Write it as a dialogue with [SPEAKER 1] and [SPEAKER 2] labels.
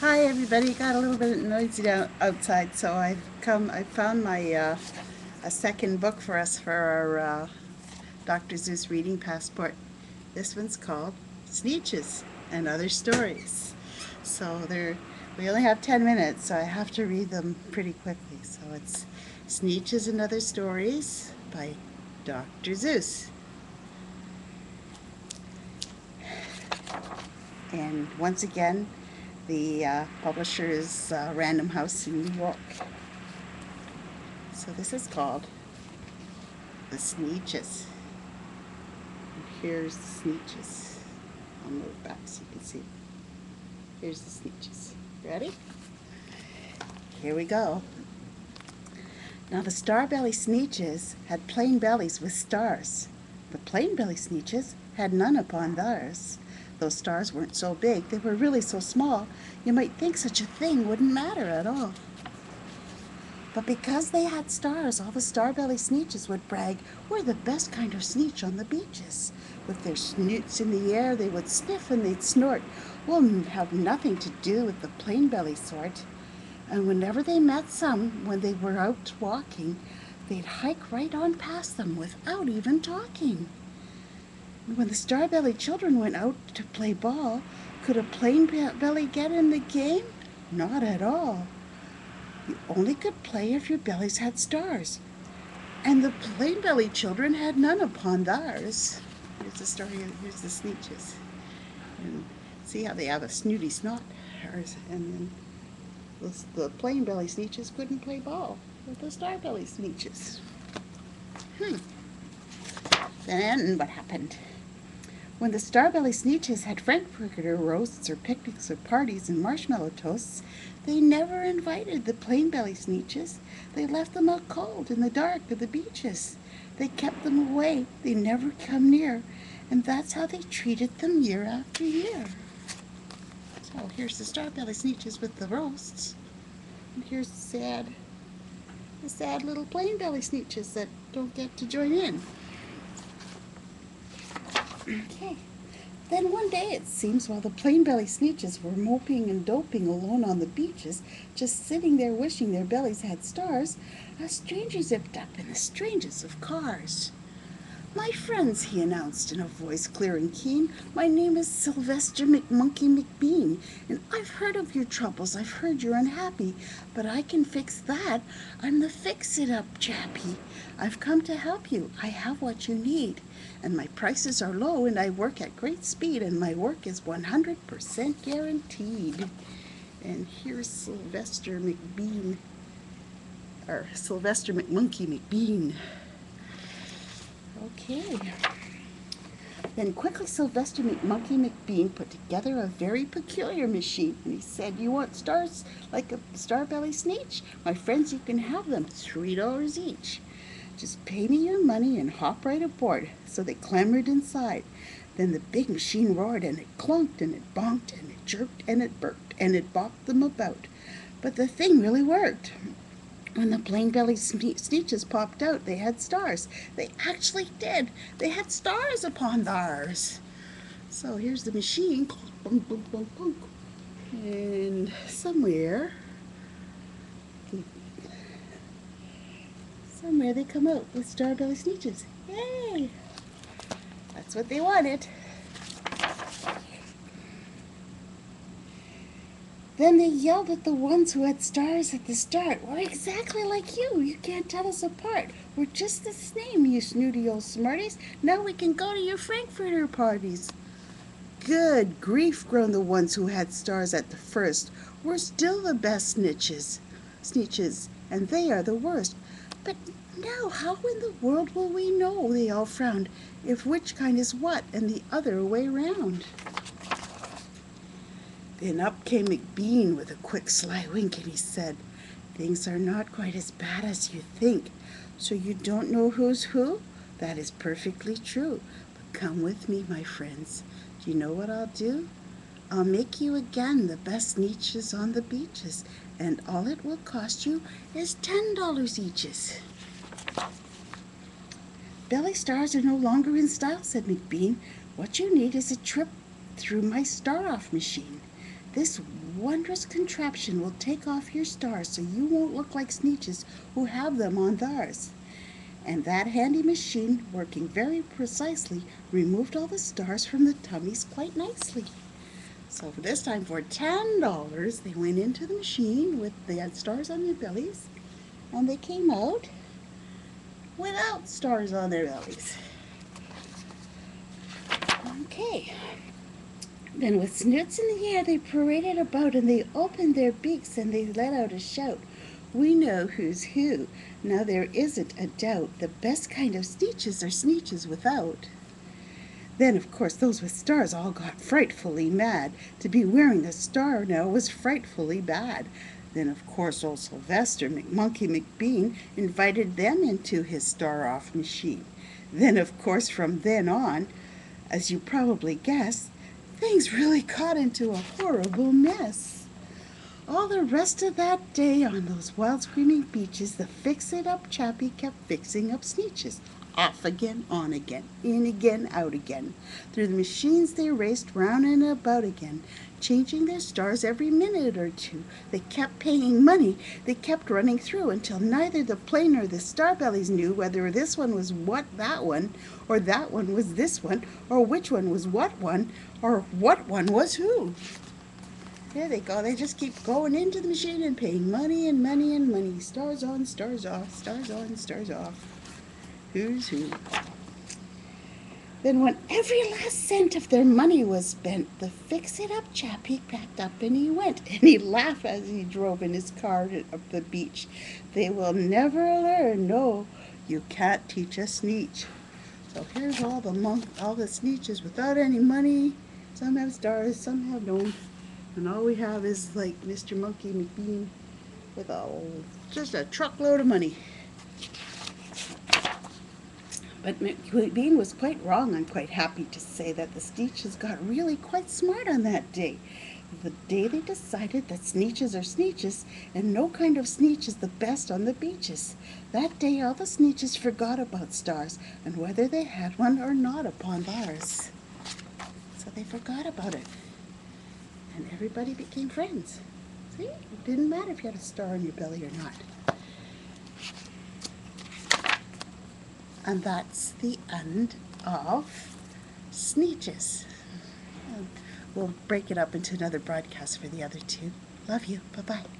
[SPEAKER 1] Hi everybody, got a little bit noisy down outside, so I found my a second book for us for our Dr. Seuss Reading Passport. This one's called Sneetches and Other Stories. So we only have 10 minutes, so I have to read them pretty quickly. So it's Sneetches and Other Stories by Dr. Seuss. And once again, the publisher is Random House in New York. So this is called The Sneetches. And here's the Sneetches. I'll move back so you can see. Here's the Sneetches. Ready? Here we go. Now the Starbelly Sneetches had plain bellies with stars. The plain belly Sneetches had none upon theirs. Those stars weren't so big, they were really so small, you might think such a thing wouldn't matter at all. But because they had stars, all the Starbelly Sneetches would brag, "We're the best kind of Sneetch on the beaches." With their snoots in the air, they would sniff and they'd snort. We'll have nothing to do with the plain belly sort. And whenever they met some, when they were out walking, they'd hike right on past them without even talking. When the Starbelly children went out to play ball, could a plain belly get in the game? Not at all. You only could play if your bellies had stars. And the plain belly children had none upon theirs. Here's the story, here's the Sneetches. And see how they have a snooty snot. And then the plain belly Sneetches couldn't play ball with the Starbelly Sneetches. Then what happened? When the Starbelly Sneetches had frankfurter roasts or picnics or parties and marshmallow toasts, they never invited the plain belly Sneetches. They left them out cold in the dark of the beaches. They kept them away. They never come near. And that's how they treated them year after year. So here's the Starbelly Sneetches with the roasts. And here's the sad little plain belly Sneetches that don't get to join in. Okay. Then one day, it seems, while the plain belly Sneetches were moping and doping alone on the beaches, just sitting there wishing their bellies had stars, a stranger zipped up in the strangest of cars. "My friends," he announced in a voice clear and keen, "my name is Sylvester McMonkey McBean, and I've heard of your troubles, I've heard you're unhappy, but I can fix that. I'm the fix-it-up chappie. I've come to help you. I have what you need, and my prices are low, and I work at great speed, and my work is 100% guaranteed." And here's Sylvester McBean, or Sylvester McMonkey McBean. Okay. Then quickly Sylvester McMonkey McBean put together a very peculiar machine, and he said, "You want stars like a Starbelly Sneetch? My friends, you can have them, $3 each. Just pay me your money and hop right aboard." So they clambered inside. Then the big machine roared, and it clunked, and it bonked, and it jerked, and it burped, and it bopped them about. But the thing really worked. When the plain belly Sneetches popped out, they had stars. They actually did. They had stars upon theirs. So here's the machine. Bunk, bunk, bunk, bunk. And somewhere they come out with Starbelly Sneetches. Yay! That's what they wanted. Then they yelled at the ones who had stars at the start. "We're exactly like you. You can't tell us apart. We're just the same, you snooty old smarties. Now we can go to your frankfurter parties." "Good grief," groaned the ones who had stars at the first. "We're still the best Sneetches, and they are the worst. But now how in the world will we know," they all frowned, "if which kind is what and the other way round?" Then up came McBean with a quick sly wink, and he said, "Things are not quite as bad as you think. So you don't know who's who? That is perfectly true. But come with me, my friends. Do you know what I'll do? I'll make you again the best Sneetches on the beaches, and all it will cost you is $10 eaches." "Belly stars are no longer in style," said McBean. "What you need is a trip through my star-off machine. This wondrous contraption will take off your stars so you won't look like Sneetches who have them on theirs. And that handy machine, working very precisely, removed all the stars from the tummies quite nicely. So for this time, for $10, they went into the machine with the stars on their bellies, and they came out without stars on their bellies. Okay. Then with snoots in the air they paraded about, and they opened their beaks and they let out a shout. We know who's who. Now there isn't a doubt. The best kind of Sneetches are Sneetches without. Then, of course, those with stars all got frightfully mad. To be wearing a star now was frightfully bad. Then, of course, old Sylvester McMonkey McBean invited them into his star-off machine. Then, of course, from then on, as you probably guessed, things really got into a horrible mess. All the rest of that day on those wild screaming beaches, the fix-it-up chappie kept fixing up Sneetches. Off again, on again, in again, out again. Through the machines they raced round and about again, changing their stars every minute or two. They kept paying money, they kept running through, until neither the plane nor the starbellies knew whether this one was what that one, or that one was this one, or which one was what one, or what one was who. There they go. They just keep going into the machine and paying money and money and money. Stars on, stars off, stars on, stars off. Who's who? Then when every last cent of their money was spent, the fix-it-up chap, he packed up and he went. And he laughed as he drove in his car up the beach. They will never learn, no, you can't teach a Sneetch. So here's all the Sneetches without any money. Some have stars, some have none. And all we have is like Mr. Monkey McBean with just a truckload of money. But McBean was quite wrong, I'm quite happy to say, that the Sneetches got really quite smart on that day. The day they decided that Sneetches are Sneetches, and no kind of Sneetch is the best on the beaches. That day all the Sneetches forgot about stars, and whether they had one or not upon theirs. So they forgot about it. And everybody became friends. See? It didn't matter if you had a star on your belly or not. And that's the end of Sneetches. We'll break it up into another broadcast for the other two. Love you. Bye-bye.